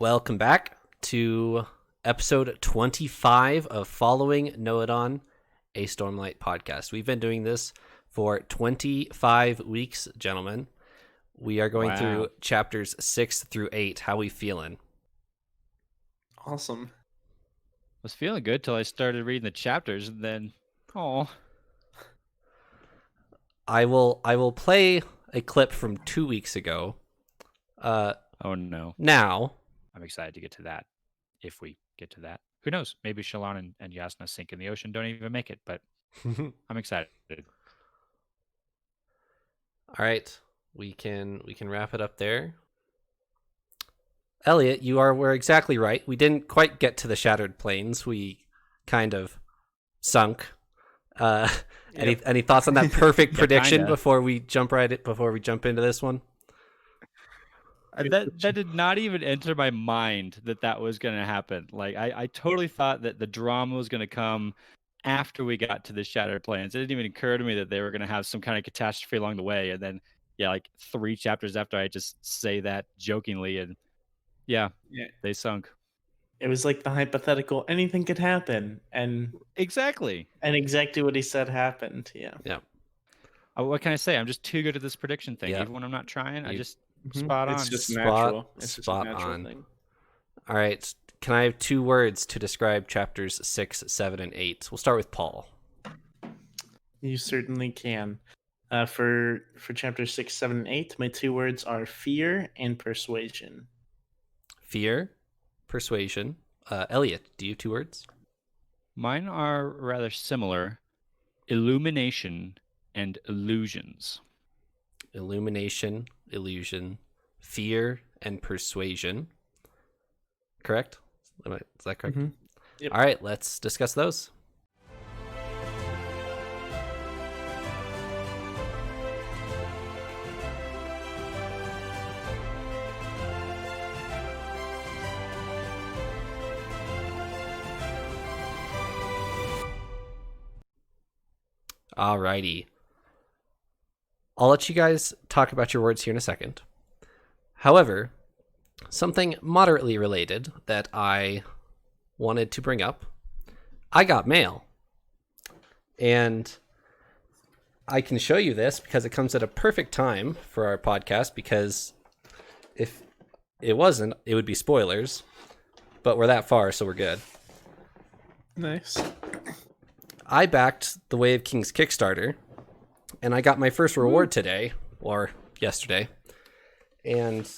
Welcome back to episode 25 of Following Noadon, a Stormlight podcast. We've been doing this for 25 weeks, gentlemen. We are going through chapters 6 through 8. How we feeling? Awesome. I was feeling good till I started reading the chapters, and then, I will play a clip from 2 weeks ago. Oh no. Now, I'm excited to get to that, if we get to that. Who knows? Maybe Shalon and Jasna sink in the ocean, don't even make it, but I'm excited. all right, we can wrap it up there. Eliot, were exactly right. We didn't quite get to the Shattered Plains. We kind of sunk. Any thoughts on that perfect prediction before we jump into this one? That did not even enter my mind that was going to happen. Like I totally thought that the drama was going to come after we got to the Shattered Plains. It didn't even occur to me that they were going to have some kind of catastrophe along the way. And then, like 3 chapters after, I just say that jokingly, and they sunk. It was like the hypothetical, anything could happen, and exactly what he said happened. Yeah. What can I say? I'm just too good at this prediction thing. Even when I'm not trying, I just spot on. It's just natural. It's just a natural thing. All right. Can I have 2 words to describe chapters 6, 7, and 8? We'll start with Paul. You certainly can. For chapters 6, 7, and 8, my 2 words are fear and persuasion. Fear, persuasion. Eliot, do you have 2 words? Mine are rather similar. Illumination and illusions. Illumination, illusion, fear, and persuasion. Correct? Is that correct? Mm-hmm. Yep. All right, let's discuss those. Alrighty. I'll let you guys talk about your words here in a second. However, something moderately related that I wanted to bring up. I got mail. And I can show you this because it comes at a perfect time for our podcast, because if it wasn't, it would be spoilers. But we're that far, so we're good. Nice. I backed the Way of Kings Kickstarter, and I got my first reward today, or yesterday. And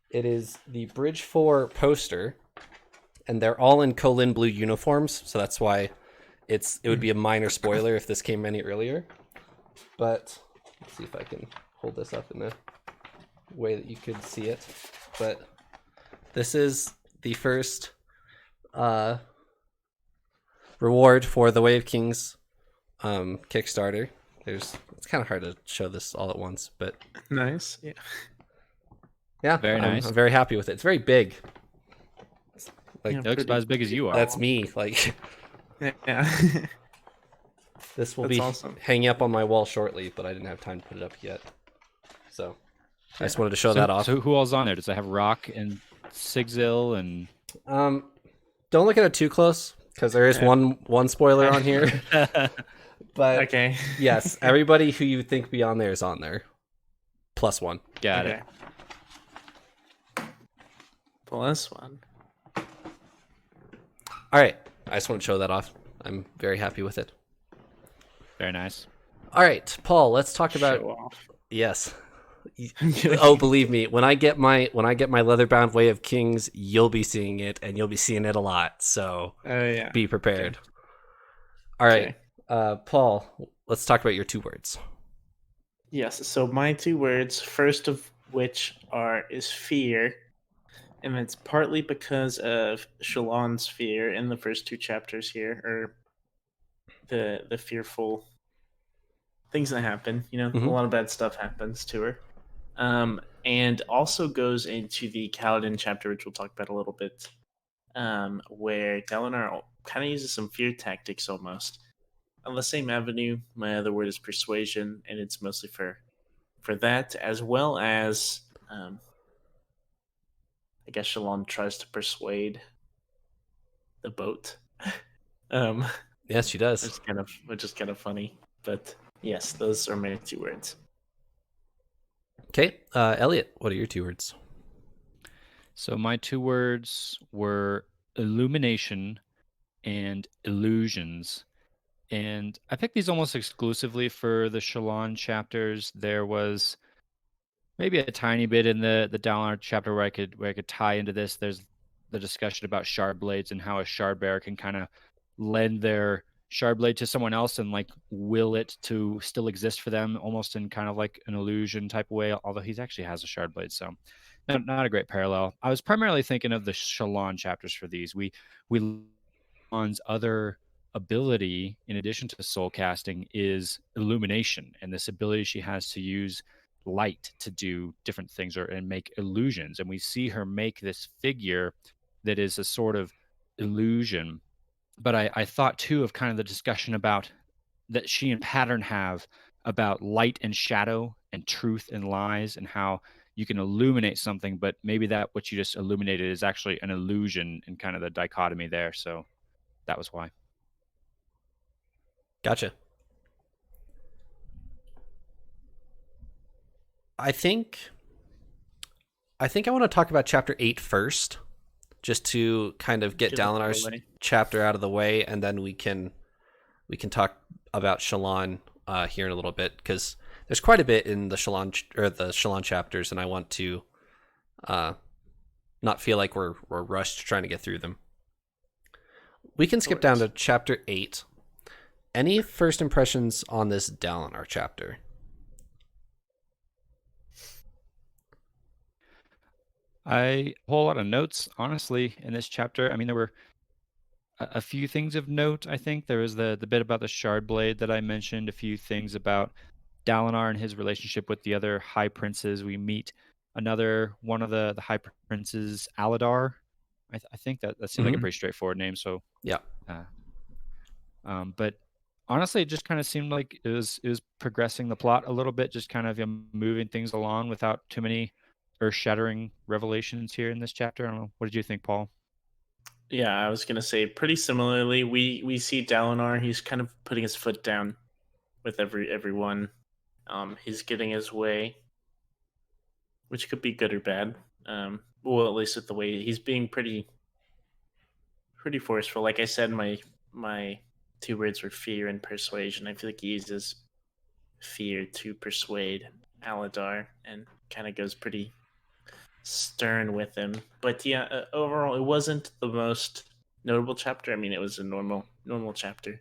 it is the Bridge 4 poster, and they're all in Colin blue uniforms, so that's why it would be a minor spoiler if this came any earlier. But let's see if I can hold this up in a way that you could see it. But this is the first reward for the Way of Kings Kickstarter. It's kind of hard to show this all at once, but nice. Yeah, very nice. I'm very happy with it. It's very big. It looks about as big as you are. That's me. Yeah. This will be awesome. Hanging up on my wall shortly, but I didn't have time to put it up yet. So I just wanted to show that off. So who all's on there? Does it have Rock and Sigzil and? Don't look at it too close, because there is one spoiler on here. But okay. Yes, everybody who you would think be on there is on there. +1. Got it. +1. All right. I just want to show that off. I'm very happy with it. Very nice. All right, Paul, let's talk about... Show off. Yes. Oh, believe me, when I get my leather-bound Way of Kings, you'll be seeing it, and you'll be seeing it a lot. So be prepared. Okay. All right, Paul, let's talk about your 2 words. Yes. So my 2 words, first of which is fear, and it's partly because of Shalon's fear in the first 2 chapters here, or the fearful things that happen. A lot of bad stuff happens to her. And also goes into the Kaladin chapter, which we'll talk about a little bit, where Dalinar kind of uses some fear tactics almost. On the same avenue, my other word is persuasion, and it's mostly for that, as well as guess Shalon tries to persuade the boat. um, Yes, she does. which is kind of funny. But yes, those are my 2 words. Okay, Elliot, what are your 2 words? So my 2 words were illumination and illusions. And I picked these almost exclusively for the Shalon chapters. There was maybe a tiny bit in the Dalinar chapter where I could tie into this. There's the discussion about shard blades and how a shard bearer can kind of lend their shard blade to someone else and like will it to still exist for them, almost in kind of like an illusion type of way. Although he actually has a shard blade, so not a great parallel. I was primarily thinking of the Shalon chapters for these. We Shalon's other ability, in addition to soul casting, is illumination, and this ability she has to use light to do different things and make illusions. And we see her make this figure that is a sort of illusion. But I thought too of kind of the discussion about that she and Pattern have about light and shadow and truth and lies, and how you can illuminate something, but maybe that what you just illuminated is actually an illusion, and kind of the dichotomy there. So that was why. Gotcha. I think I want to talk about chapter 8 first, just to kind of get Dalinar's chapter out of the way, and then we can talk about Shalon here in a little bit, because there's quite a bit in the Shalon chapters, and I want to not feel like we're rushed trying to get through them. We can skip down to chapter 8. Any first impressions on this Dalinar chapter? A whole lot of notes, honestly, in this chapter. I mean, there were a few things of note. I think there was the bit about the shard blade that I mentioned, a few things about Dalinar and his relationship with the other high princes. We meet another one of the high princes, Aladar. I think that seemed like a pretty straightforward name. So yeah. But honestly, it just kind of seemed like it was progressing the plot a little bit, just kind of moving things along without too many earth-shattering revelations here in this chapter. I don't know. What did you think, Paul? Yeah, I was gonna say pretty similarly. We see Dalinar. He's kind of putting his foot down with everyone. He's getting his way, which could be good or bad. Well, at least with the way he's being pretty forceful. Like I said, my 2 words were fear and persuasion. I feel like he uses fear to persuade Aladar and kind of goes pretty stern with him. But yeah, overall, it wasn't the most notable chapter. I mean, it was a normal chapter.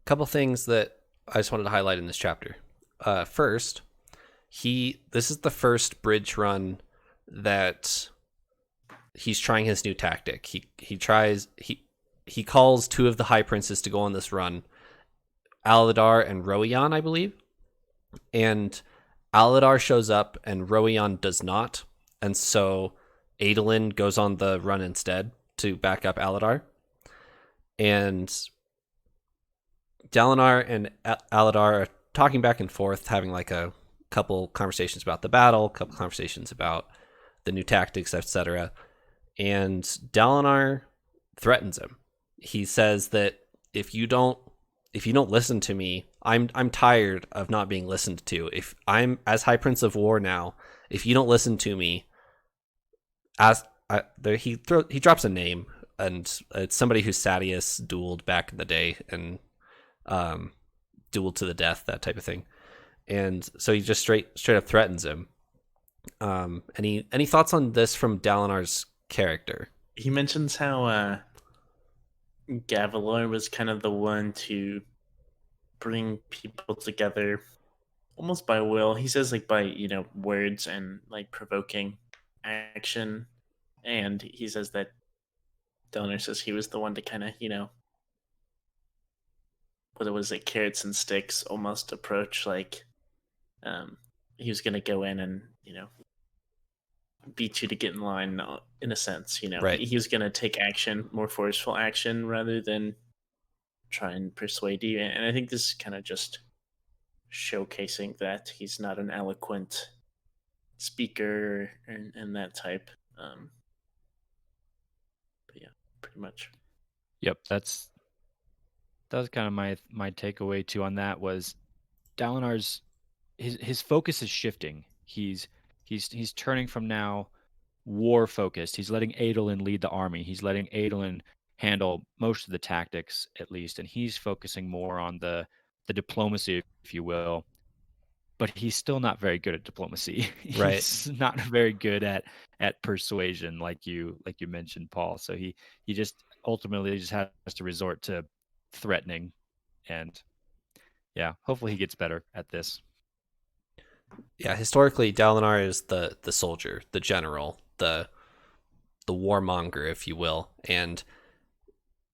Couple things that I just wanted to highlight in this chapter. First, this is the first bridge run that he's trying his new tactic. He calls 2 of the high princes to go on this run, Aladar and Roion, I believe. And Aladar shows up and Roion does not, and so Adolin goes on the run instead to back up Aladar. And Dalinar and Aladar are talking back and forth, having like a couple conversations about the battle, a couple conversations about the new tactics, etc. And Dalinar threatens him. He says that if you don't listen to me, I'm tired of not being listened to. If I'm as High Prince of War now, if you don't listen to me, he drops a name, and it's somebody who Sadius dueled back in the day, and dueled to the death, that type of thing. And so he just straight up threatens him. Any thoughts on this from Dalinar's character? He mentions how Gavilar was kind of the one to bring people together almost by will. He says like by, words and like provoking action. And he says that Dalinar says he was the one to kind of, what was it, carrots and sticks almost approach, like he was going to go in and, beat you to get in line, in a sense, Right. He was going to take action, more forceful action, rather than try and persuade you. And I think this is kind of just showcasing that he's not an eloquent speaker and that type. But yeah, pretty much. Yep, that was kind of my takeaway too on that was Dalinar's his focus is shifting. He's turning from now war focused. He's letting Adolin lead the army. He's letting Adolin handle most of the tactics at least, and he's focusing more on the diplomacy, if you will. But he's still not very good at diplomacy. Right. He's not very good at persuasion, like you mentioned, Paul. So he just ultimately just has to resort to threatening, and yeah, hopefully he gets better at this. Yeah, historically, Dalinar is the soldier, the general, the warmonger, if you will. And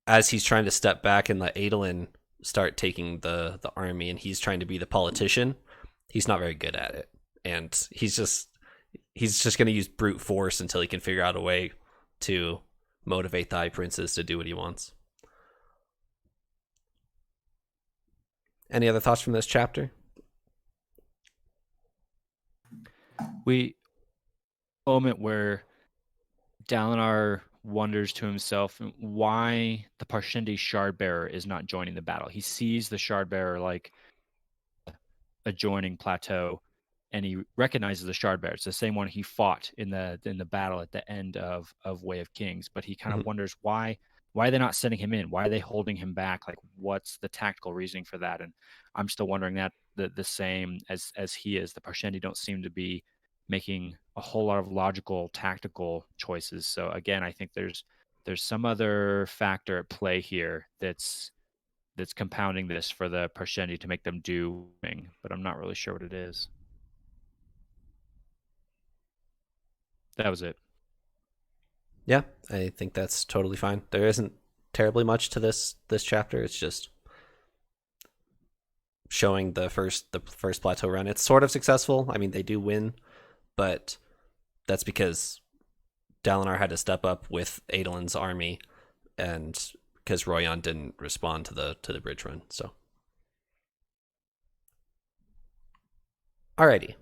as he's trying to step back and let Adolin start taking the army, and he's trying to be the politician, he's not very good at it. And he's just going to use brute force until he can figure out a way to motivate the High Princes to do what he wants. Any other thoughts from this chapter? Moment where Dalinar wonders to himself why the Parshendi Shardbearer is not joining the battle. He sees the Shardbearer like adjoining plateau, and he recognizes the Shardbearer. It's the same one he fought in the battle at the end of Way of Kings. But he kind of wonders why are they not sending him in? Why are they holding him back? Like, what's the tactical reasoning for that? And I'm still wondering that the same as he is. The Parshendi don't seem to be making a whole lot of logical tactical choices. So again, I think there's some other factor at play here that's compounding this for the Parshendi to make them do thing, but I'm not really sure what it is. That was it. Yeah, I think that's totally fine. There isn't terribly much to this chapter. It's just showing the first plateau run. It's sort of successful. I mean, they do win, but that's because Dalinar had to step up with Adolin's army, and because Royan didn't respond to the bridge run. So, alrighty,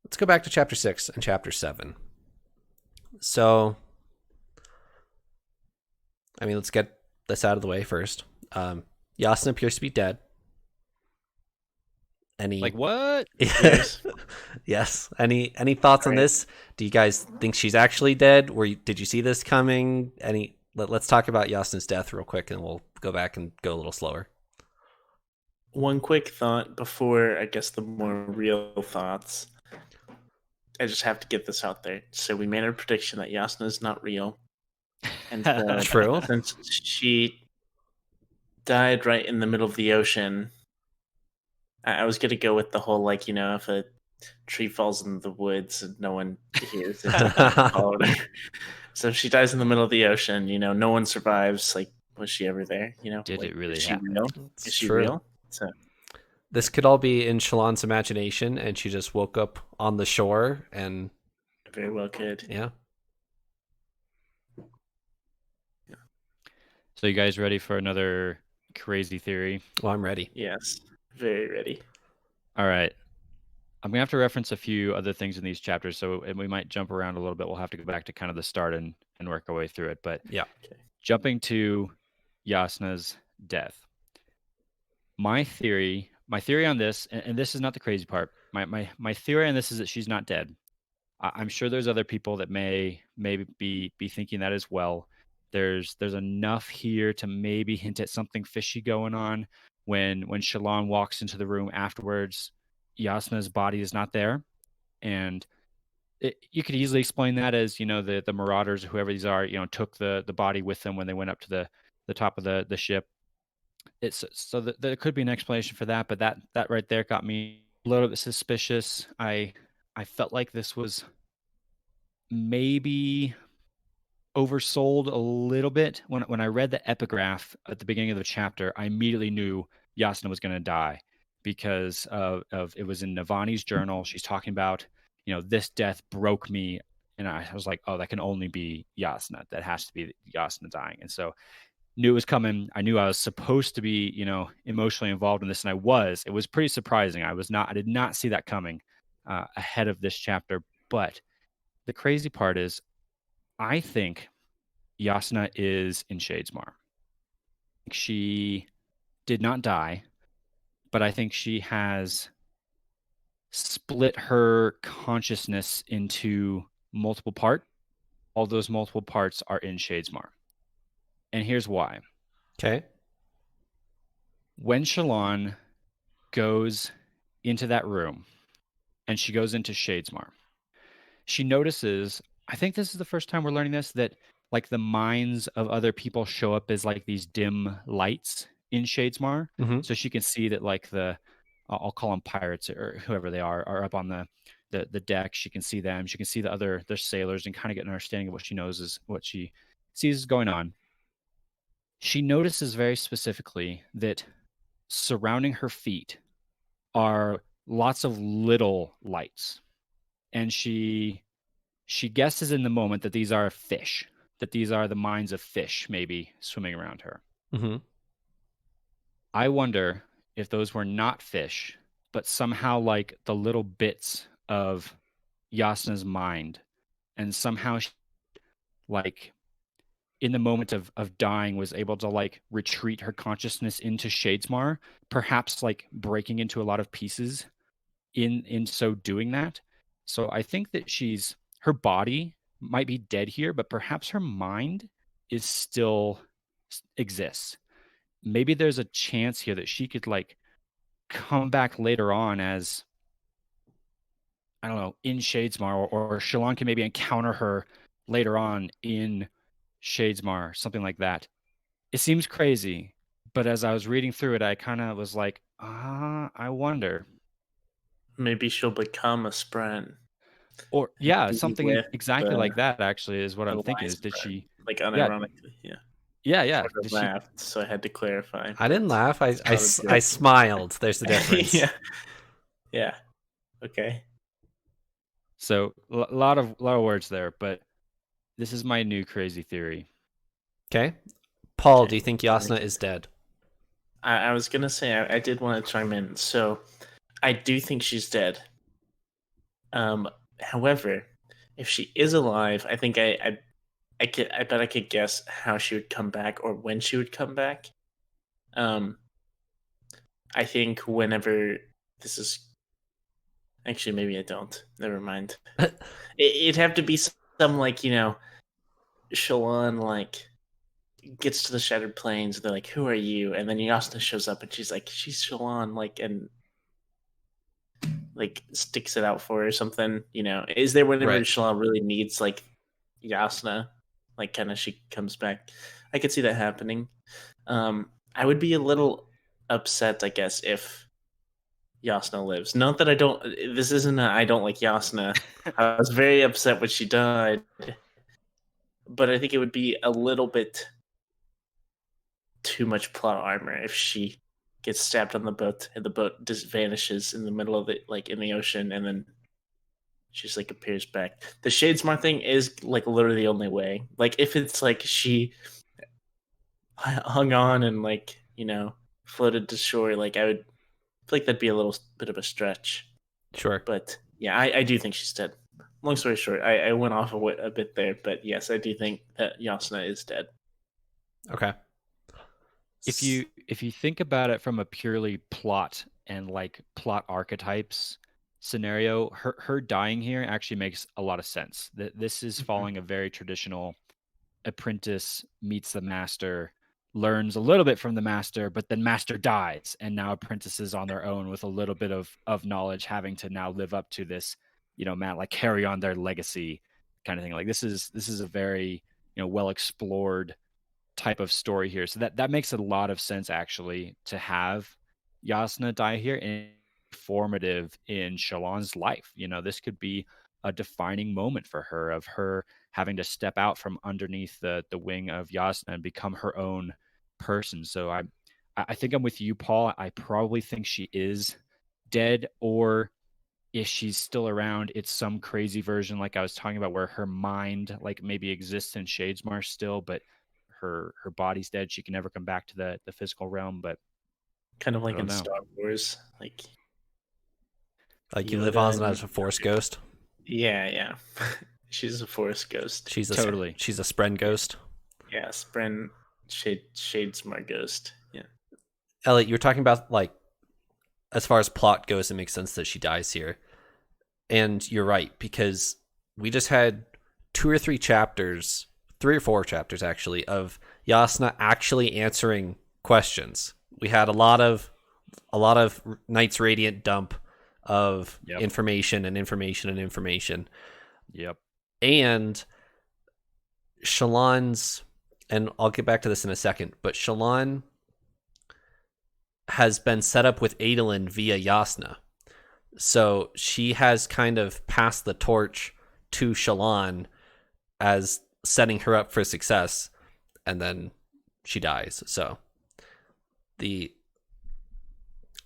let's go back to chapter 6 and chapter 7. So, I mean, let's get this out of the way first. Jasna appears to be dead. Any like what? Yes. Yes. Any thoughts on this? Do you guys think she's actually dead? Did you see this coming? Let's talk about Jasna's death real quick, and we'll go back and go a little slower. One quick thought before, I guess, the more real thoughts. I just have to get this out there. So we made a prediction that Jasna is not real. And True. Since she died right in the middle of the ocean, I was going to go with the whole, like, if a tree falls in the woods and no one hears it. So if she dies in the middle of the ocean, no one survives. Like, was she ever there? Did like, it really is she happen? real? It's Is she true. real? So this could all be in Shalon's imagination, and she just woke up on the shore, and very well could. Yeah. So you guys ready for another crazy theory? Well, I'm ready. Yes, very ready. All right. I'm going to have to reference a few other things in these chapters, so we might jump around a little bit. We'll have to go back to kind of the start and work our way through it. But yeah, jumping to Jasna's death. My theory on this, and this is not the crazy part. My theory on this is that she's not dead. I'm sure there's other people that may be thinking that as well. There's enough here to maybe hint at something fishy going on. When Shalon walks into the room afterwards, Jasna's body is not there, and you could easily explain that as the marauders, whoever these are, took the body with them when they went up to the top of the ship. It's so that there could be an explanation for that, but that right there got me a little bit suspicious. I felt like this was maybe oversold a little bit. When I read the epigraph at the beginning of the chapter, I immediately knew Jasna was going to die because of it was in Navani's journal. She's talking about, this death broke me. And I was like, oh, that can only be Jasna. That has to be Jasna dying. And so knew it was coming. I knew I was supposed to be, emotionally involved in this, and I was. It was pretty surprising. I did not see that coming. ahead of this chapter. But the crazy part is, I think Jasna is in Shadesmar. She did not die, but I think she has split her consciousness into multiple parts. All those multiple parts are in Shadesmar. And here's why. Okay. When Shalon goes into that room and she goes into Shadesmar, she notices, I think this is the first time we're learning this, that like the minds of other people show up as like these dim lights in Shadesmar. Mm-hmm. So she can see that like I'll call them pirates or whoever they are up on the deck. She can see them. She can see the sailors and kind of get an understanding of what she knows is what she sees is going on. She notices very specifically that surrounding her feet are lots of little lights. And she guesses in the moment that these are fish, that these are the minds of fish maybe swimming around her. Mm-hmm. I wonder if those were not fish, but somehow like the little bits of Jasna's mind, and somehow she, like in the moment of dying, was able to like retreat her consciousness into Shadesmar, perhaps like breaking into a lot of pieces in so doing that. So I think that her body might be dead here, but perhaps her mind is still exists. Maybe there's a chance here that she could like come back later on as, I don't know, in Shadesmar, or Shalon can maybe encounter her later on in Shadesmar, something like that. It seems crazy, but as I was reading through it, I kind of was like, I wonder. Maybe she'll become a Spren. Or yeah, Be something with exactly the like that actually is what I'm thinking. wise Is did Spren. she? Like Yeah, unironically, yeah. yeah. Sort of Did she? laughed, so I had to clarify. I didn't laugh. I sounded good. smiled. There's the difference. Yeah. Yeah. Okay. So a lot of words there, but this is my new crazy theory. Okay. Paul, Okay. do you think Jasna is dead? I was gonna say I did want to chime in. So I do think she's dead. However, if she is alive, I think I bet I could guess how she would come back or when she would come back. I think whenever this is actually, maybe I don't. Never mind. It'd have to be some like, Shalon like gets to the Shattered Plains. They're like, "Who are you?" And then Yasna shows up, and she's like, "She's Shalon," like, and like sticks it out for her or something. Is there whenever Right. Shalon really needs like Yasna, like kind of she comes back? I could see that happening. I would be a little upset, I guess, if Yasna lives. Not that I don't. This isn't. I don't like Yasna. I was very upset when she died, but I think it would be a little bit too much plot armor if she gets stabbed on the boat and the boat just vanishes in the middle of it, like in the ocean, and then she just like appears back. The Shadesmar thing is like literally the only way. Like if it's like she hung on and like floated to shore, like I would feel like that'd be a little bit of a stretch. Sure. But yeah, I do think she's dead. Long story short, I went off a bit there, but yes, I do think that Jasna is dead. Okay. If you think about it from a purely plot and like plot archetypes scenario, her dying here actually makes a lot of sense. That this is following a very traditional apprentice meets the master, learns a little bit from the master, but then master dies, and now apprentices on their own with a little bit of knowledge, having to now live up to this, like carry on their legacy kind of thing. Like this is a very well explored type of story here. So that makes a lot of sense actually to have Jasna die here and formative in Shalon's life. This could be a defining moment for her, of her having to step out from underneath the wing of Jasna and become her own person. So I think I'm with you, Paul. I probably think she is dead, or if she's still around, it's some crazy version like I was talking about where her mind like maybe exists in Shadesmar still, but her body's dead. She can never come back to the physical realm. But kind of like I don't in know. Star Wars, like Like you live on as a force ghost. Yeah. She's a forest ghost. She's a Totally. She's a spren ghost. Yeah, Spren Shadesmar ghost. Yeah. Elliot, you're talking about like as far as plot goes, it makes sense that she dies here. And you're right, because we just had 3 or 4 chapters actually, of Jasna actually answering questions. We had a lot of Knights Radiant dump of information. Yep. And Shalon's, and I'll get back to this in a second, but Shalon has been set up with Adolin via Jasna. So she has kind of passed the torch to Shalon as setting her up for success, and then she dies. So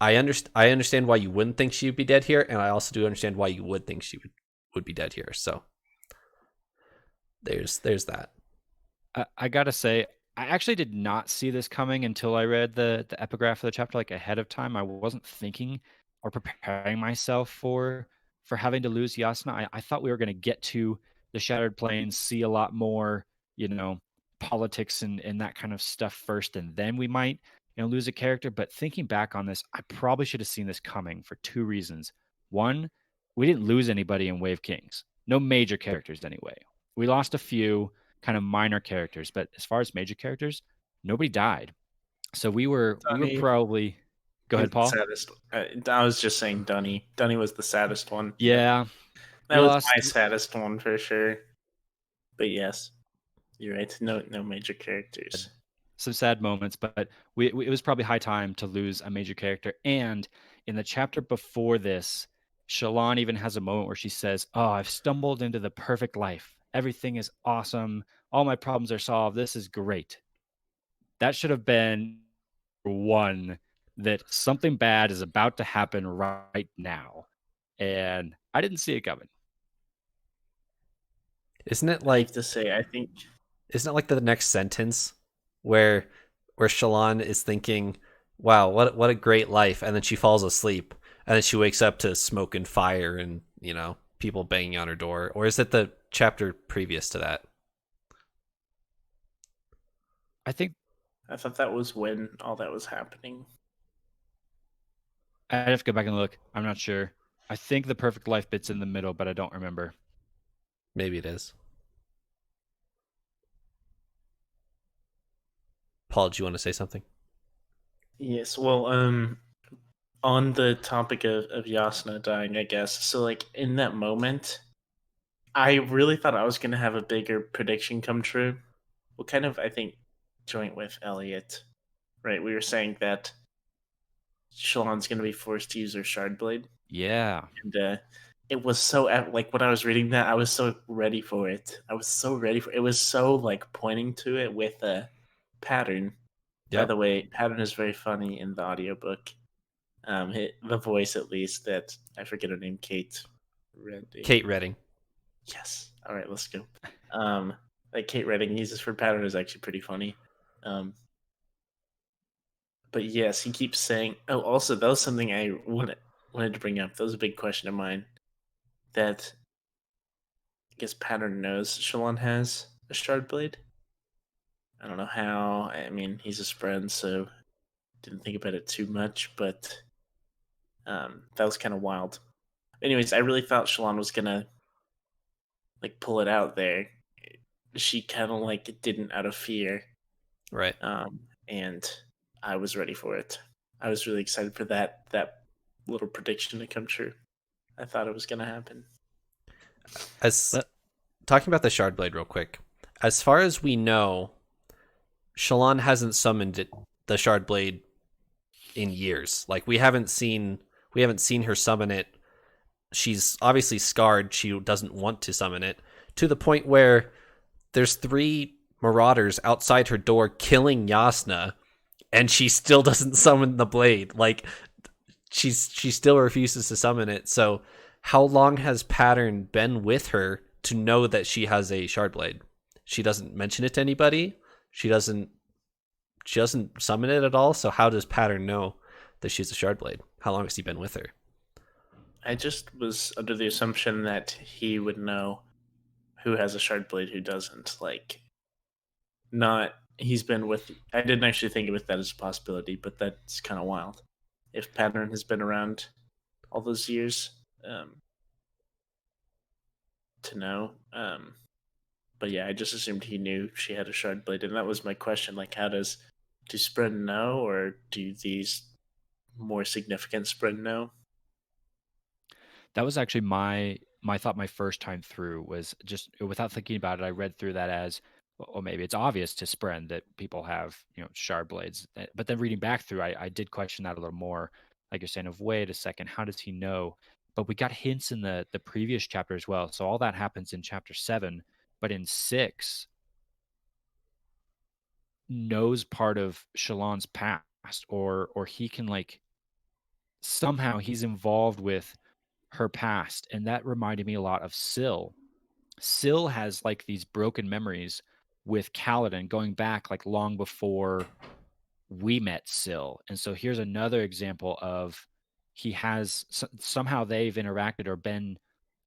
I understand why you wouldn't think she would be dead here, and I also do understand why you would think she would be dead here. So there's that. I gotta say, I actually did not see this coming until I read the epigraph of the chapter like ahead of time. I wasn't thinking or preparing myself for having to lose Jasna. I thought we were going to get to the Shattered Plains, see a lot more, politics and that kind of stuff first, and then we might, lose a character. But thinking back on this, I probably should have seen this coming for 2 reasons. One, we didn't lose anybody in Wave Kings. No major characters anyway. We lost a few kind of minor characters, but as far as major characters, nobody died. So we were probably. Go ahead, Paul. Saddest. I was just saying Dunny. Dunny was the saddest one. Yeah, that was my saddest one for sure. But yes, you're right. No major characters. Some sad moments, but it was probably high time to lose a major character. And in the chapter before this, Shalon even has a moment where she says, "Oh, I've stumbled into the perfect life. Everything is awesome. All my problems are solved. This is great." That should have been one, that something bad is about to happen right now. And I didn't see it coming. Isn't it like to say, I think, isn't it like the next sentence where Shalon is thinking, wow, what a great life, and then she falls asleep, and then she wakes up to smoke and fire and, people banging on her door? Or is it the chapter previous to that? I thought that was when all that was happening. I'd have to go back and look. I'm not sure. I think the perfect life bit's in the middle, but I don't remember. Maybe it is. Paul, do you want to say something? Yes, well, on the topic of Jasna dying, I guess. So, like, in that moment, I really thought I was going to have a bigger prediction come true. Well, kind of, I think, joint with Eliot, right? We were saying that Shalon's going to be forced to use her shard blade. Yeah. And it was so, like, when I was reading that, I was so ready for it. It was so, like, pointing to it with a pattern. Yep. By the way, pattern is very funny in the audiobook. The voice, at least, that I forget her name, Kate Redding. Yes. All right, let's go. Like Kate Redding uses for pattern is actually pretty funny. But yes, he keeps saying. Oh, also, that was something I wanted to bring up. That was a big question of mine. That I guess pattern knows Shalon has a shard blade. I don't know how. I mean, he's his friend, so didn't think about it too much. But that was kind of wild. Anyways, I really thought Shalon was gonna like pull it out there. She kind of like didn't out of fear, right? And I was ready for it. I was really excited for that little prediction to come true. I thought it was gonna happen. Talking about the shard blade real quick, as far as we know, Shalon hasn't summoned the shard blade in years. Like we haven't seen her summon it. She's obviously scarred. She doesn't want to summon it, to the point where there's 3 marauders outside her door killing Jasna, and she still doesn't summon the blade. Like she still refuses to summon it. So how long has Pattern been with her to know that she has a shard blade? She doesn't mention it to anybody. She doesn't summon it at all. So how does Pattern know that she's a shard blade? How long has he been with her? I just was under the assumption that he would know who has a shard blade, who doesn't. Like, not he's been with. I didn't actually think of that as a possibility, but that's kind of wild. If Pattern has been around all those years, to know. But yeah, I just assumed he knew she had a shard blade, and that was my question. Like, do Spren know, or do these more significant Spren know? That was actually my thought my first time through, was just without thinking about it, I read through that as, well, maybe it's obvious to Spren that people have, shard blades. But then reading back through, I did question that a little more. Like you're saying, of wait a second, how does he know? But we got hints in the previous chapter as well. So all that happens in chapter 7, but in 6 knows part of Shalon's past, or he can, like, somehow he's involved with her past. And that reminded me a lot of Syl. Syl has, like, these broken memories with Kaladin going back, like, long before we met Syl. And so here's another example of he has somehow they've interacted or been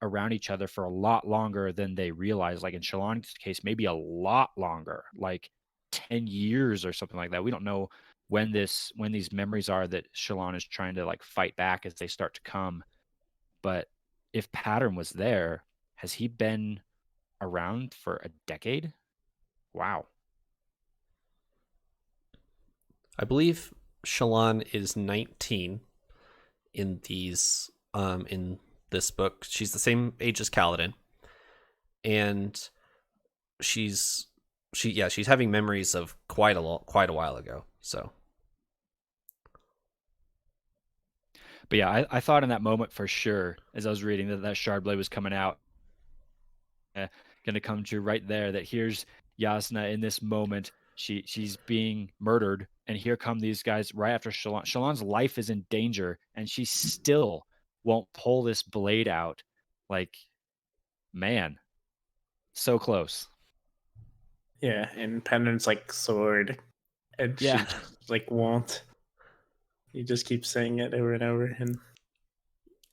around each other for a lot longer than they realize. Like in Shalon's case, maybe a lot longer, like 10 years or something like that. We don't know when these memories are that Shalon is trying to, like, fight back as they start to come. But if Pattern was there, has he been around for a decade? Wow. I believe Shalon is 19 in this book. She's the same age as Kaladin, and she's having memories of quite a while ago. So, but yeah, I thought in that moment for sure, as I was reading that shard blade was coming out, going to come true right there. That here's Jasna in this moment. She's being murdered, and here come these guys right after Shalon. Shalon's life is in danger, and she still won't pull this blade out. Like, man, so close. Yeah, and Pattern's like sword, and she Yeah. just, like, won't. You just keep saying it over and over, and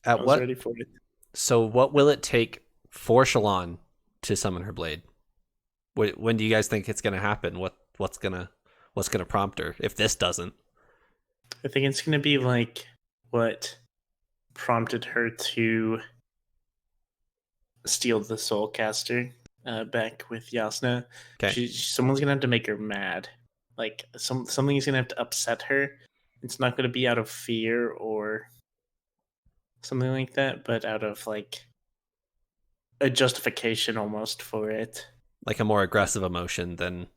I was ready for it. So what will it take for Shalon to summon her blade? When do you guys think it's going to happen? What's gonna prompt her if this doesn't? I think it's going to be like what prompted her to steal the Soulcaster back with Jasna. Okay. Someone's going to have to make her mad. Like, something's going to have to upset her. It's not going to be out of fear or something like that, but out of, like, a justification almost for it. Like a more aggressive emotion than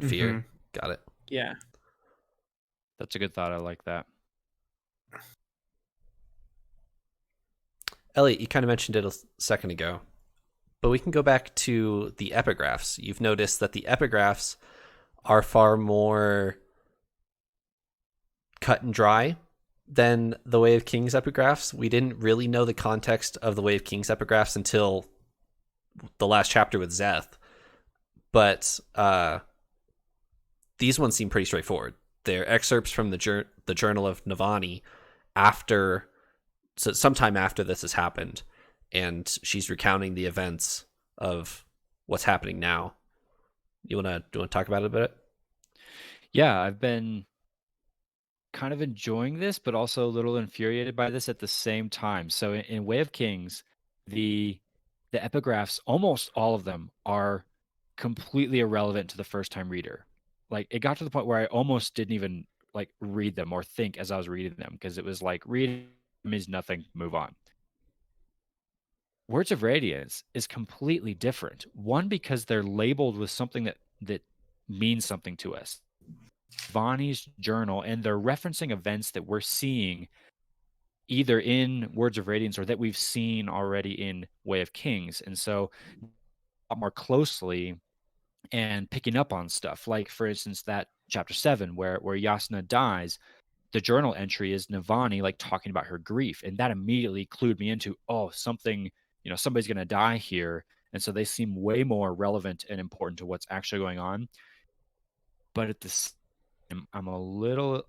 fear. Mm-hmm. Got it. Yeah. That's a good thought. I like that. Eliot, you kind of mentioned it a second ago, but we can go back to the epigraphs. You've noticed that the epigraphs are far more cut and dry than the Way of Kings epigraphs. We didn't really know the context of the Way of Kings epigraphs until the last chapter with Szeth, but these ones seem pretty straightforward. They're excerpts from the Journal of Navani sometime after this has happened, and she's recounting the events of what's happening now. Do you want to talk about it a bit? Yeah, I've been kind of enjoying this, but also a little infuriated by this at the same time. So in Way of Kings, the epigraphs, almost all of them, are completely irrelevant to the first time reader. Like, it got to the point where I almost didn't even, like, read them or think as I was reading them, because it was like, reading means nothing, move on. Words of Radiance is completely different. One, because they're labeled with something that means something to us. Vani's journal, and they're referencing events that we're seeing either in Words of Radiance or that we've seen already in Way of Kings. And so a lot more closely and picking up on stuff. Like, for instance, that chapter 7 where Jasna dies, the journal entry is Navani, like, talking about her grief. And that immediately clued me into, something, somebody's going to die here. And so they seem way more relevant and important to what's actually going on. But at this, I'm a little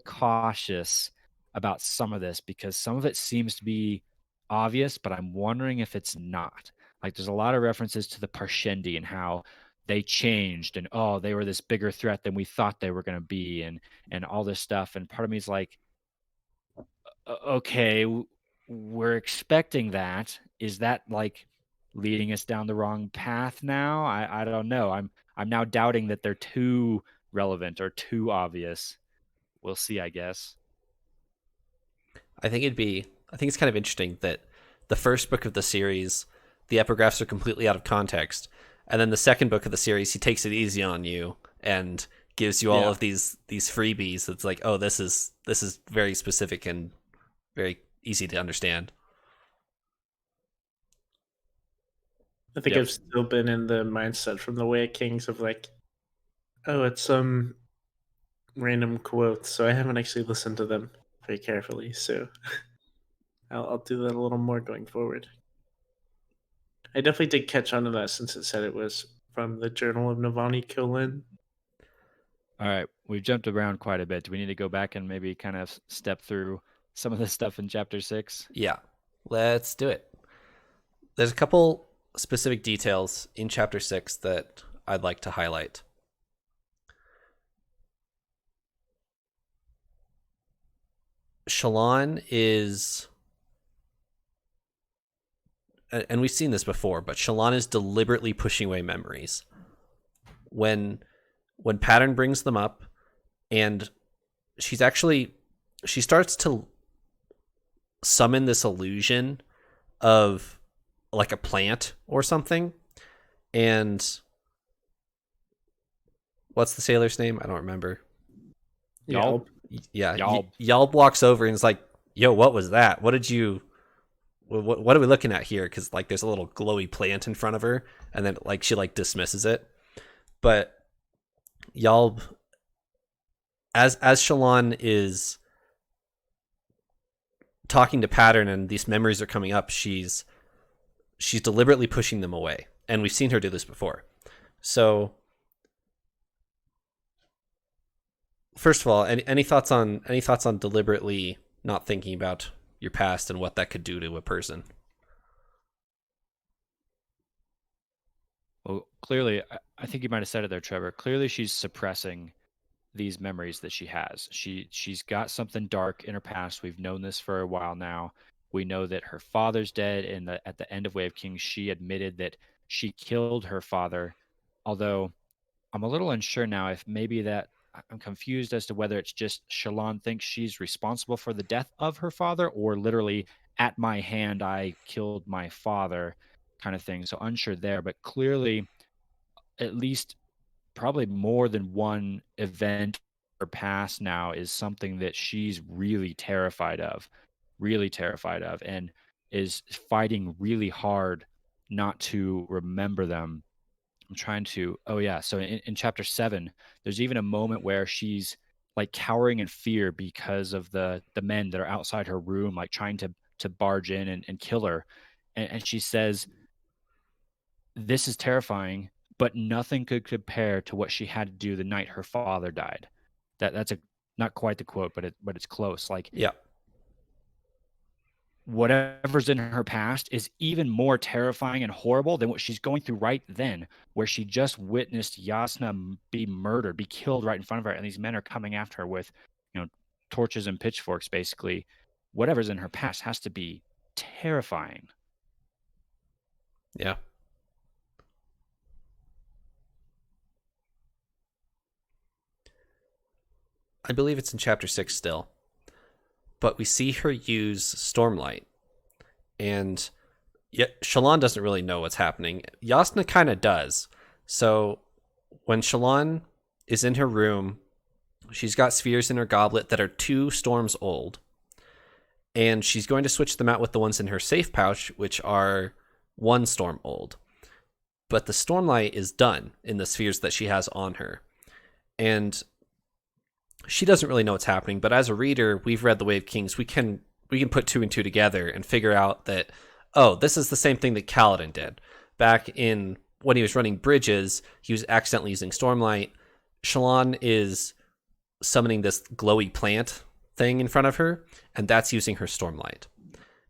cautious about some of this, because some of it seems to be obvious, but I'm wondering if it's not. Like, there's a lot of references to the Parshendi and how they changed, and oh, they were this bigger threat than we thought they were going to be, and all this stuff. And part of me is like, okay, we're expecting that. Is that like leading us down the wrong path now? I don't know. I'm now doubting that they're too relevant or too obvious. We'll see, I guess. I think it's kind of interesting that the first book of the series, the epigraphs are completely out of context, and then the second book of the series, he takes it easy on you and gives you all of these freebies. It's like, oh, this is very specific and very easy to understand. I think I've still been in the mindset from the Way of Kings of like, oh, it's some random quotes, so I haven't actually listened to them very carefully. So I'll do that a little more going forward. I definitely did catch on to that since it said it was from the Journal of Navani Kholin. All right, we've jumped around quite a bit. Do we need to go back and maybe kind of step through some of this stuff in chapter 6? Yeah, let's do it. There's a couple specific details in chapter 6 that I'd like to highlight. Shalon is, and we've seen this before, but Shalon is deliberately pushing away memories. When Pattern brings them up, and she starts to summon this illusion of like a plant or something. And what's the sailor's name? I don't remember. Yalb. Yeah, Yalb. Yalb walks over and is like, yo, what was that? What are we looking at here? Because like there's a little glowy plant in front of her, and then like she like dismisses it. But Yalb, as Shalon is talking to Pattern and these memories are coming up, she's deliberately pushing them away, and we've seen her do this before. So first of all, any thoughts on deliberately not thinking about your past and what that could do to a person? Well, clearly, I think you might have said it there, Trevor. Clearly, she's suppressing these memories that she has. She's got something dark in her past. We've known this for a while now. We know that her father's dead, and at the end of Way of Kings, she admitted that she killed her father. Although I'm a little unsure now if maybe that I'm confused as to whether it's just Shalon thinks she's responsible for the death of her father, or literally at my hand I killed my father kind of thing. So unsure there, but clearly at least probably more than one event or past now is something that she's really terrified of, and is fighting really hard not to remember them. I'm trying to, oh yeah. So in chapter 7, there's even a moment where she's like cowering in fear because of the men that are outside her room, like trying to barge in and kill her. And she says, this is terrifying, but nothing could compare to what she had to do the night her father died. That's not quite the quote, but it's close. Like, Yeah. Whatever's in her past is even more terrifying and horrible than what she's going through right then, where she just witnessed Jasna be murdered, be killed right in front of her, and these men are coming after her with, torches and pitchforks, basically. Whatever's in her past has to be terrifying. Yeah. I believe it's in chapter 6 still. But we see her use Stormlight. And yet Shalon doesn't really know what's happening. Jasna kind of does. So when Shalon is in her room, she's got spheres in her goblet that are 2 storms old. And she's going to switch them out with the ones in her safe pouch, which are 1 storm old. But the Stormlight is done in the spheres that she has on her. And she doesn't really know what's happening, but as a reader, we've read The Way of Kings. We can put 2 and 2 together and figure out that, oh, this is the same thing that Kaladin did. Back in when he was running bridges, he was accidentally using Stormlight. Shalon is summoning this glowy plant thing in front of her, and that's using her Stormlight.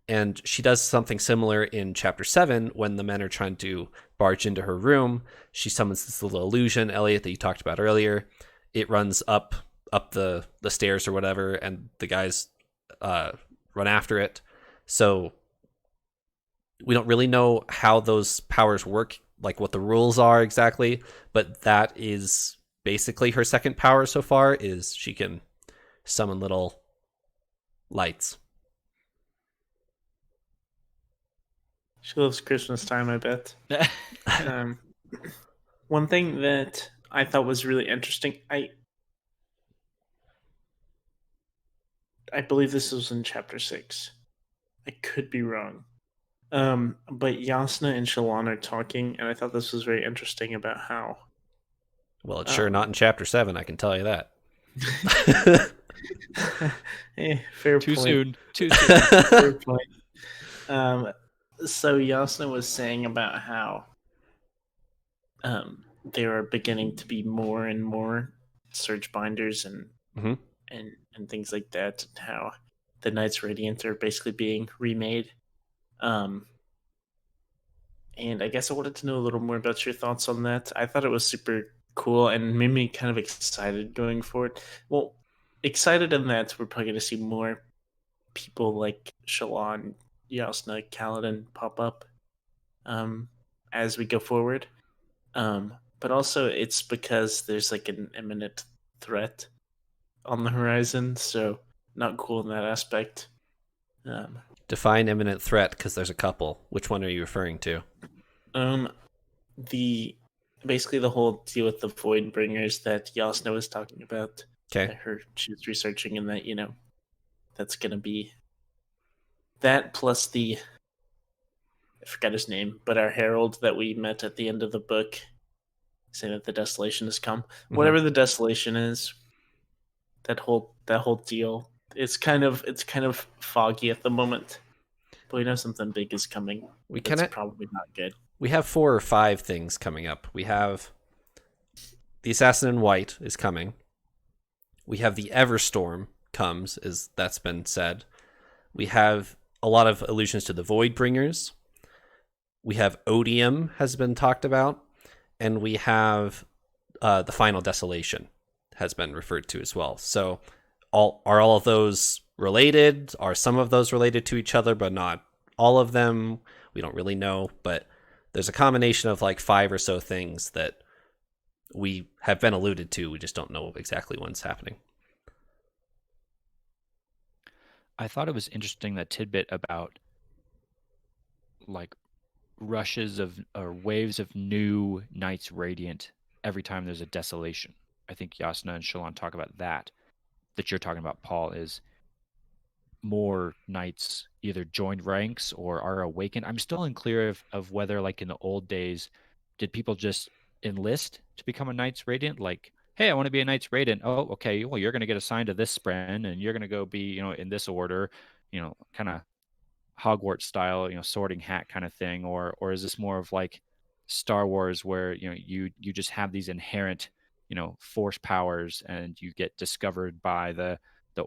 And she does something similar in chapter 7 when the men are trying to barge into her room. She summons this little illusion, Eliot, that you talked about earlier. It runs up the stairs or whatever, and the guys run after it. So we don't really know how those powers work, like what the rules are exactly, but that is basically her second power so far, is she can summon little lights. She loves Christmas time, I bet. One thing that I thought was really interesting, I believe this was in chapter 6. I could be wrong. But Jasna and Shalon are talking, and I thought this was very interesting about how... Well, it's sure not in chapter 7, I can tell you that. Fair Too point. soon. Fair point. So Jasna was saying about how there are beginning to be more and more surge binders and things like that, and how the Knights Radiant are basically being remade. And I guess I wanted to know a little more about your thoughts on that. I thought it was super cool and made me kind of excited going forward. Well, excited in that we're probably going to see more people like Shalon, Jasna, Kaladin pop up as we go forward. But also it's because there's like an imminent threat on the horizon, so not cool in that aspect. Define imminent threat, because there's a couple. Which one are you referring to? Basically the whole deal with the Void Bringers that Jasna was talking about. Okay. She was researching, and that, that's gonna be that plus I forgot his name, but our herald that we met at the end of the book, saying that the desolation has come. Mm-hmm. Whatever the desolation is, that whole deal, it's kind of foggy at the moment. But we know something big is coming. It's probably not good. We have 4 or 5 things coming up. We have the Assassin in White is coming. We have the Everstorm comes, as that's been said. We have a lot of allusions to the Void Bringers. We have Odium has been talked about. And we have the Final Desolation has been referred to as well. So are all of those related? Are some of those related to each other, but not all of them? We don't really know, but there's a combination of like 5 or so things that we have been alluded to. We just don't know exactly when's happening. I thought it was interesting, that tidbit about like rushes of or waves of new Knights Radiant every time there's a desolation. I think Jasna and Shalon talk about that you're talking about, Paul, is more knights either joined ranks or are awakened. I'm still unclear of whether, like in the old days, did people just enlist to become a Knights Radiant? Like, hey, I want to be a Knights Radiant. Oh, okay. Well, you're going to get assigned to this spren, and you're going to go be, in this order, kind of Hogwarts style, sorting hat kind of thing, or is this more of like Star Wars, where you just have these inherent force powers, and you get discovered by the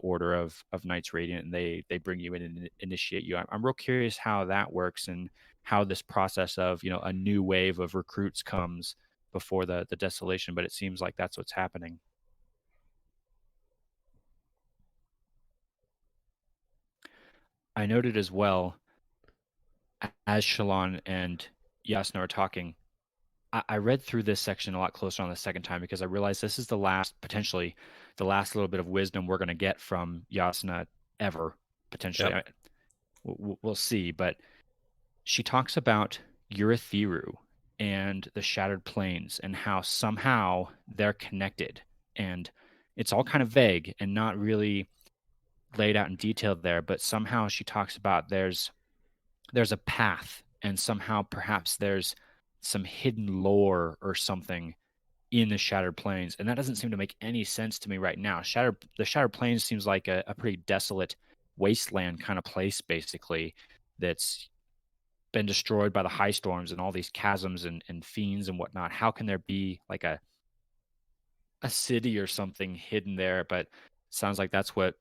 order of Knights Radiant, and they bring you in and initiate you. I'm real curious how that works, and how this process of a new wave of recruits comes before the desolation, but it seems like that's what's happening. I noted as well, as Shalon and Jasna are talking, I read through this section a lot closer on the second time, because I realized this is potentially the last little bit of wisdom we're going to get from Jasna ever, potentially. Yep. We'll see, but she talks about Urithiru and the Shattered Plains, and how somehow they're connected. And it's all kind of vague and not really laid out in detail there, but somehow she talks about there's a path, and somehow perhaps there's some hidden lore or something in the Shattered Plains, and that doesn't seem to make any sense to me right now. The Shattered Plains seems like a pretty desolate wasteland kind of place, basically, that's been destroyed by the high storms and all these chasms and fiends and whatnot. How can there be like a city or something hidden there? But it sounds like that's what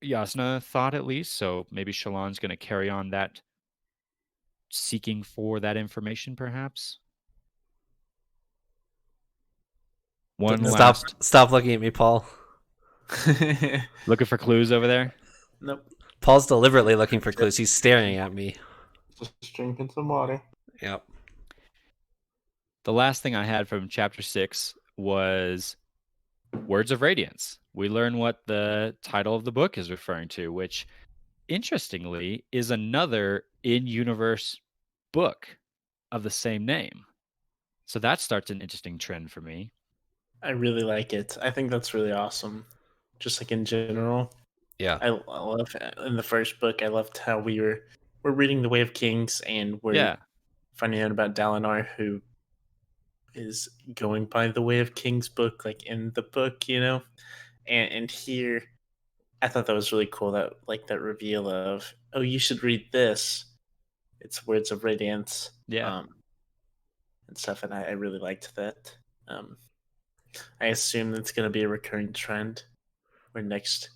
Jasna thought, at least. So maybe Shalon's going to carry on that seeking for that information, perhaps. One last Stop looking at me, Paul. looking for clues over there. Nope. Paul's deliberately looking for clues. He's staring at me. Just drinking some water. Yep. The last thing I had from chapter 6 was Words of Radiance. We learn what the title of the book is referring to, which, interestingly, is another in-universe book of the same name. So that starts an interesting trend for me. I really like it. I think that's really awesome. Just like in general. Yeah. I love in the first book. I loved how we're reading The Way of Kings and we're finding out about Dalinar, who is going by the Way of Kings book, like in the book, you know. And here, I thought that was really cool. That that reveal of, oh, you should read this. It's Words of Radiance. And stuff, and I really liked that. I assume that's going to be a recurring trend. Where next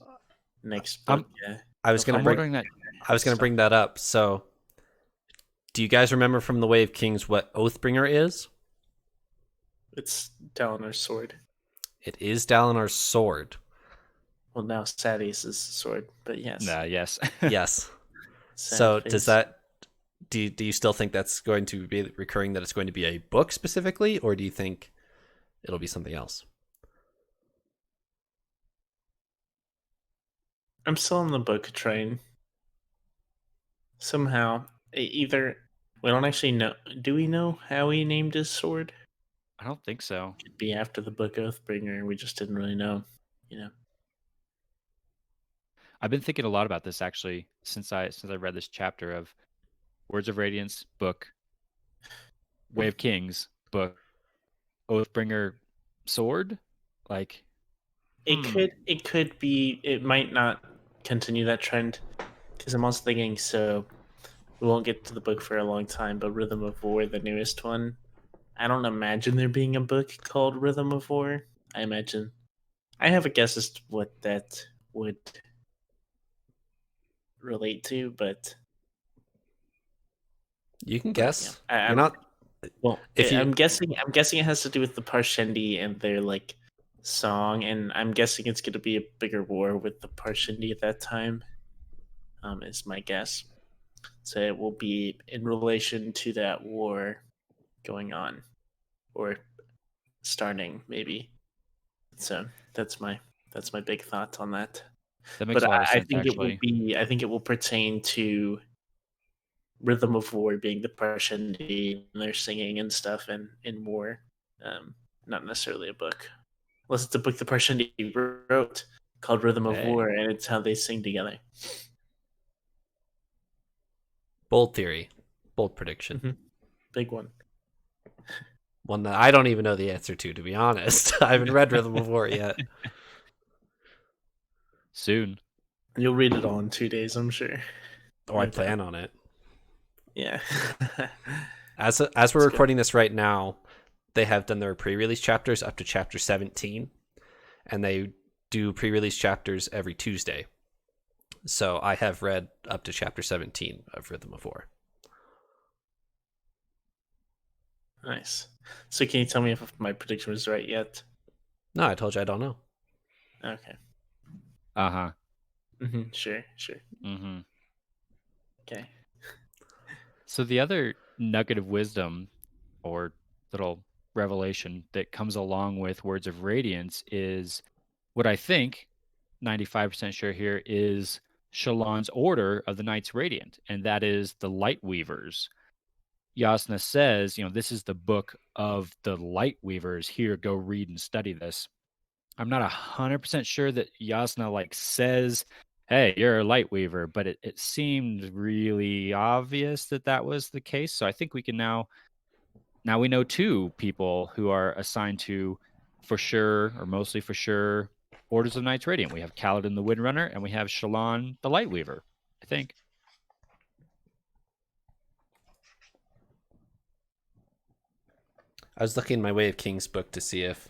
book. I was going to bring that up. So, do you guys remember from The Way of Kings what Oathbringer is? It's Dalinar's sword. It is Dalinar's sword. Well, now Sadie's sword, but yes. Yes. Yes. So does that? Do you still think that's going to be recurring? That it's going to be a book specifically, or do you think it'll be something else? I'm still on the book train. Somehow, either we don't actually know. Do we know how he named his sword? I don't think so. It could be after the book Oathbringer. We just didn't really know. You know. I've been thinking a lot about this actually since I read this chapter of Words of Radiance book, Way of Kings book, Oathbringer sword. Like it could be. It might not continue that trend because I'm also thinking. So we won't get to the book for a long time. But Rhythm of War, the newest one, I don't imagine there being a book called Rhythm of War. I have a guess as to what that would relate to, but you can guess. Yeah, You're not. Well, I'm guessing it has to do with the Parshendi and their song, and I'm guessing it's going to be a bigger war with the Parshendi at that time. Is my guess. So it will be in relation to that war going on, or starting maybe. So that's my big thought on that. That makes a lot of sense. I think it will pertain to Rhythm of War being the Parshendi and their singing and stuff and in war. Not necessarily a book. Unless it's a book the Parshendi wrote called Rhythm of War, and it's how they sing together. Bold theory. Bold prediction. Mm-hmm. Big one. One that I don't even know the answer to be honest. I haven't read Rhythm of War yet. Soon. You'll read it all in 2 days, I'm sure. I plan on it. Yeah. As we're recording this right now, they have done their pre-release chapters up to chapter 17, and they do pre-release chapters every Tuesday. So I have read up to chapter 17 of Rhythm of War. Nice. So can you tell me if my prediction was right yet? No, I told you I don't know. Okay. Uh-huh. Mm-hmm. Sure. Mm-hmm. Okay. So the other nugget of wisdom or little revelation that comes along with Words of Radiance is what I think, 95% sure here, is Shalon's order of the Knights Radiant, and that is the Light Weavers. Jasna says, this is the book of the Light Weavers. Here, go read and study this. I'm not 100% sure that Jasna says, hey, you're a Light Weaver, but it seemed really obvious that was the case. So I think we can now we know 2 people who are assigned to, for sure, or mostly for sure, Orders of Knights Radiant. We have Kaladin the Windrunner, and we have Shalon the Light Weaver, I think. I was looking in my Way of Kings book to see if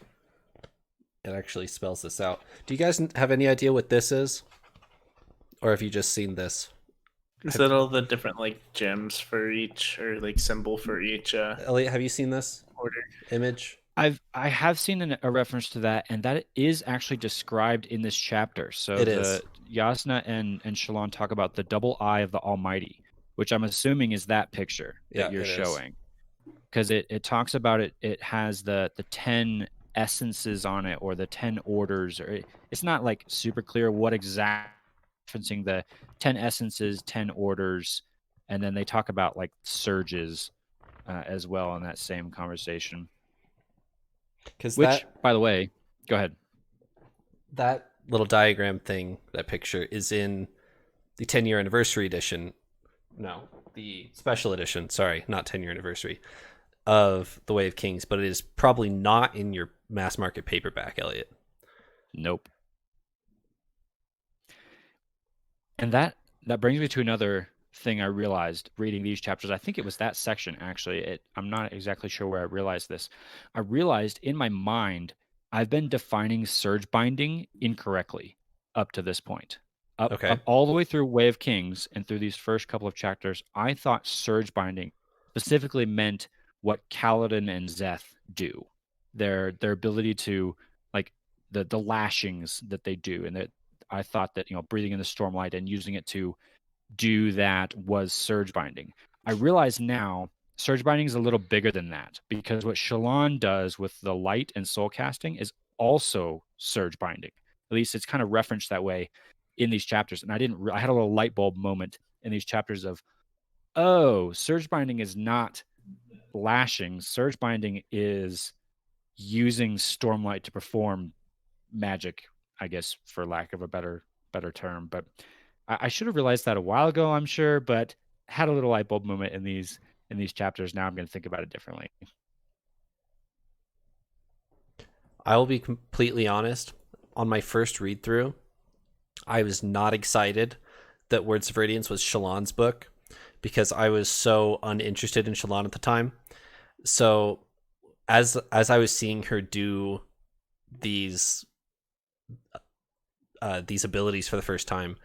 it actually spells this out. Do you guys have any idea what this is? or have you just seen this? Is that all the different like gems for each, or like symbol for each Elliot, have you seen this order? image? I have seen a reference to that, and that is actually described in this chapter. So It is. the Jasna and Shalon talk about the double eye of the Almighty, which I'm assuming is that picture Yeah, that you're it is. showing, because it talks about it. It has the 10 essences on it, or the 10 orders, or it's not like super clear what exact referencing the 10 essences, 10 orders, and then they talk about like surges as well in that same conversation. Because Which, by the way, go ahead. that little diagram thing, that picture, is in the 10-year anniversary edition. No, the special edition. Sorry, not 10-year anniversary of The Way of Kings, but it is probably not in your mass market paperback, Elliot. Nope. And that brings me to another thing I realized reading these chapters. I think it was that section, actually. I'm not exactly sure where I realized this. I realized in my mind, I've been defining surge binding incorrectly up to this point. Okay. Up all the way through Way of Kings and through these first couple of chapters, I thought surge binding specifically meant what Kaladin and Zeth do. Their ability to, like, the lashings that they do, and that I thought that, breathing in the Stormlight and using it to do that was surge binding. I realize now surge binding is a little bigger than that, because what Shalon does with the light and soul casting is also surge binding. At least it's kind of referenced that way in these chapters. And I had a little light bulb moment in these chapters of, oh, surge binding is not lashing. Surge binding is using Stormlight to perform magic, I guess, for lack of a better term. But I should have realized that a while ago, I'm sure, but had a little light bulb moment in these chapters. Now I'm going to think about it differently. I will be completely honest. On my first read through, I was not excited that Words of Radiance was Shalon's book, because I was so uninterested in Shalon at the time. So as I was seeing her do these abilities for the first time,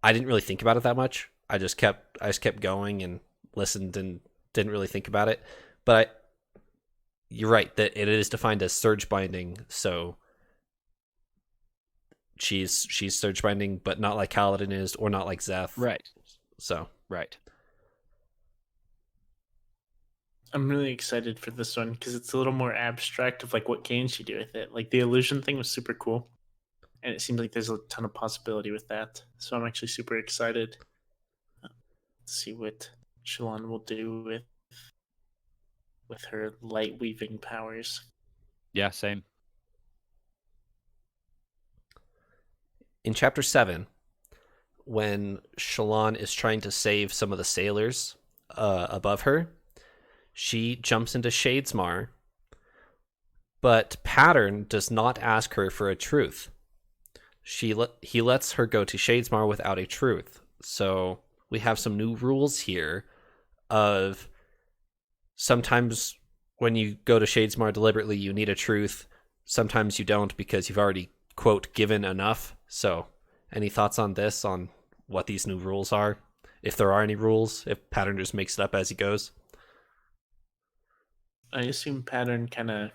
I didn't really think about it that much. I just kept going and listened and didn't really think about it. But you're right that it is defined as surge binding, so she's surge binding, but not like Kaladin is, or not like Zeth. Right. So right. I'm really excited for this one because it's a little more abstract of like what can she do with it. Like the illusion thing was super cool, and it seems like there's a ton of possibility with that. So I'm actually super excited to see what Shalon will do with her light weaving powers. Yeah, same. In chapter 7, when Shalon is trying to save some of the sailors above her, she jumps into Shadesmar, but Pattern does not ask her for a truth. He lets her go to Shadesmar without a truth. So we have some new rules here of sometimes when you go to Shadesmar deliberately, you need a truth. Sometimes you don't, because you've already, quote, given enough. So any thoughts on this, on what these new rules are? If there are any rules, if Pattern just makes it up as he goes? I assume Pattern kind of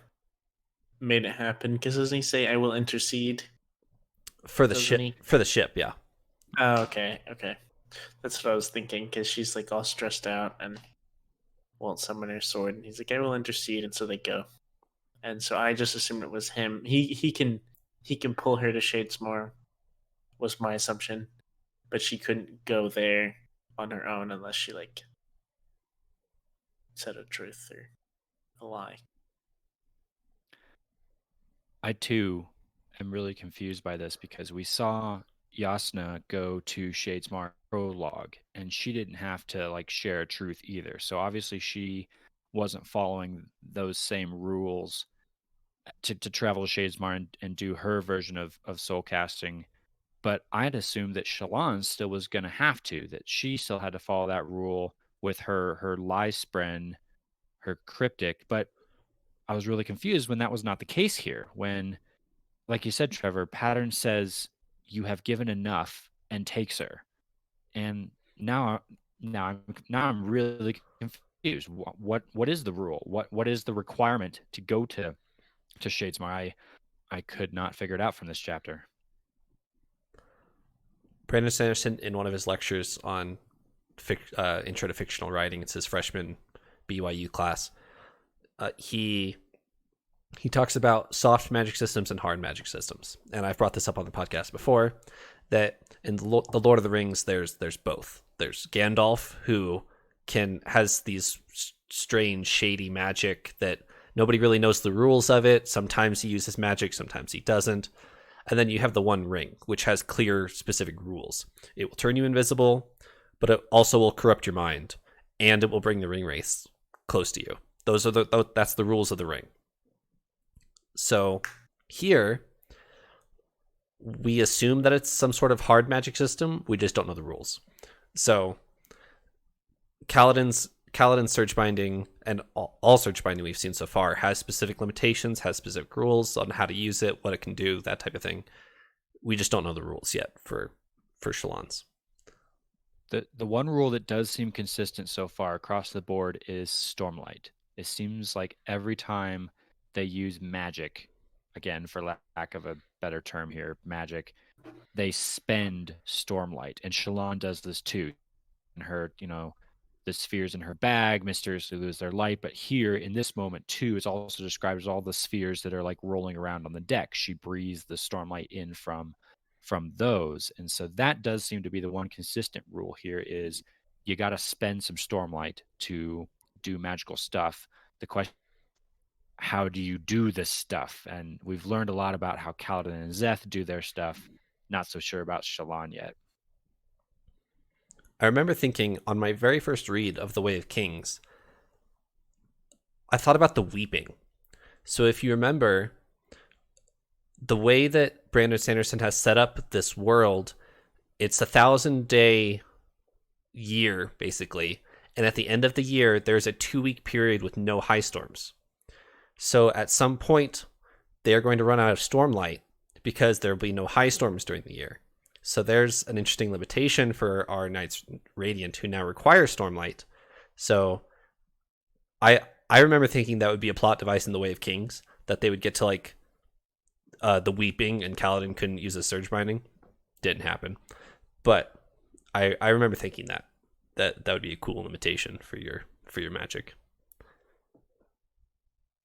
made it happen, because doesn't he say, "I will intercede"? For the ship, for the ship, yeah. Oh, okay. That's what I was thinking, because she's like all stressed out and won't summon her sword, and he's like, "I will intercede," and so they go. And so I just assumed it was him. He can pull her to Shadesmar, was my assumption, but she couldn't go there on her own unless she like said a truth or a lie. I too am really confused by this, because we saw Jasna go to Shadesmar prologue, and she didn't have to like share a truth either. So obviously she wasn't following those same rules to travel to Shadesmar and do her version of soul casting. But I'd assumed that Shalon still was going to have to, that she still had to follow that rule with her Lyspren, her cryptic. But I was really confused when that was not the case here. When, like you said, Trevor, Pattern says you have given enough, and takes her. And now I'm really confused. What is the rule? What is the requirement to go to Shadesmar? I could not figure it out from this chapter. Brandon Sanderson, in one of his lectures on intro to fictional writing, it's his freshman BYU class. He talks about soft magic systems and hard magic systems, and I've brought this up on the podcast before. That in the Lord of the Rings, there's both. There's Gandalf, who has these strange, shady magic that nobody really knows the rules of it. Sometimes he uses magic, sometimes he doesn't. And then you have the One Ring, which has clear, specific rules. It will turn you invisible, but it also will corrupt your mind, and it will bring the ring wraiths close to you. That's the rules of the ring. So here, we assume that it's some sort of hard magic system. We just don't know the rules. So Kaladin's search binding, and all search binding we've seen so far, has specific limitations, has specific rules on how to use it, what it can do, that type of thing. We just don't know the rules yet for Shalon's. The one rule that does seem consistent so far across the board is Stormlight. It seems like every time they use magic, again, for lack of a better term here, magic, they spend Stormlight. And Shalon does this too. And her, the spheres in her bag mysteriously lose their light. But here, in this moment too, it's also described as all the spheres that are like rolling around on the deck. She breathes the Stormlight in from those. And so that does seem to be the one consistent rule here is you got to spend some Stormlight to do magical stuff. The question, how do you do this stuff? And we've learned a lot about how Kaladin and Szeth do their stuff. Not so sure about Shalon yet. I remember thinking on my very first read of The Way of Kings, I thought about the weeping. So if you remember, the way that Brandon Sanderson has set up this world, it's 1,000-day year, basically. And at the end of the year, there's a 2-week period with no high storms. So at some point, they are going to run out of Stormlight because there will be no high storms during the year. So there's an interesting limitation for our Knights Radiant who now require Stormlight. So I remember thinking that would be a plot device in The Way of Kings, that they would get to like the weeping and Kaladin couldn't use a surge binding. Didn't happen. But I remember thinking that would be a cool limitation for your magic.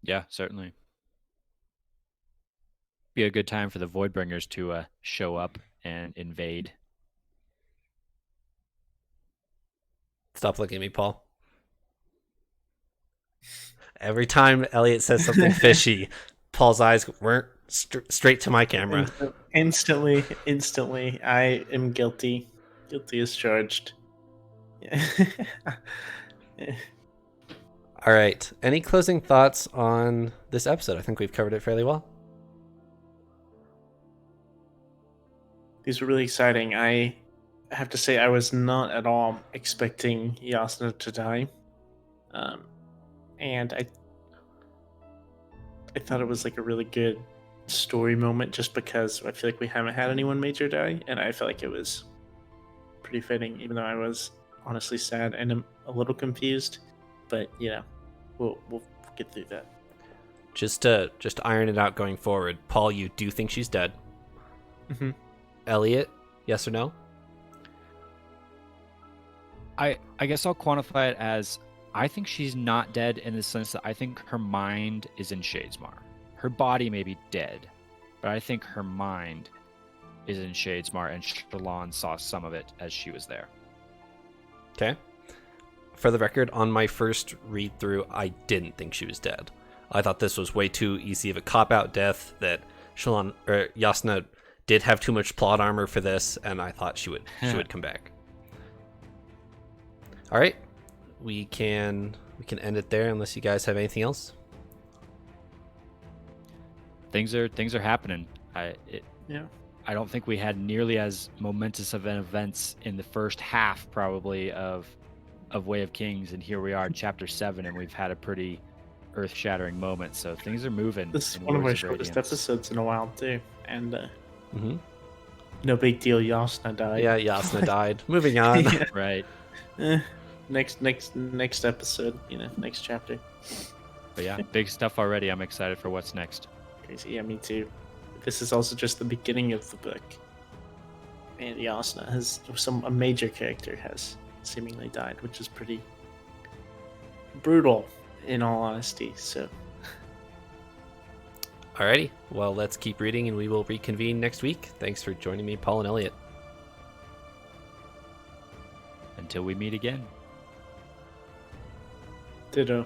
Yeah, certainly. Be a good time for the Voidbringers to show up and invade. Stop looking at me, Paul. Every time Eliot says something fishy, Paul's eyes weren't straight to my camera. Instantly, I am guilty. Guilty as charged. Yeah. All right. Any closing thoughts on this episode? I think we've covered it fairly well. These were really exciting. I have to say I was not at all expecting Jasna to die. And I thought it was like a really good story moment just because I feel like we haven't had anyone major die, and I felt like it was pretty fitting, even though I was honestly sad and a little confused. But we'll get through that. Just to iron it out going forward, Paul, you do think she's dead? Mm-hmm. Eliot, yes or no? I guess I'll quantify it as I think she's not dead in the sense that I think her mind is in Shadesmar. Her body may be dead, but I think her mind is in Shadesmar, and Shalon saw some of it as she was there. Okay. For the record, on my first read through, I didn't think she was dead. I thought this was way too easy of a cop-out death, that Jasna did have too much plot armor for this, and I thought she would come back. All right, we can end it there unless you guys have anything else. Things are happening. I don't think we had nearly as momentous of events in the first half, probably, of Way of Kings, and here we are in chapter 7, and we've had a pretty earth-shattering moment. So things are moving. This is one of our shortest episodes in a while too, and No big deal. Jasna died. Yeah, Jasna died. Moving on. Yeah. Right. Next episode. Next chapter. But yeah, big stuff already. I'm excited for what's next. Crazy. Yeah, me too. This is also just the beginning of the book. And Jasna a major character has seemingly died, which is pretty brutal, in all honesty. So, Alrighty. Well, let's keep reading and we will reconvene next week. Thanks for joining me, Paul and Eliot. Until we meet again. ditto.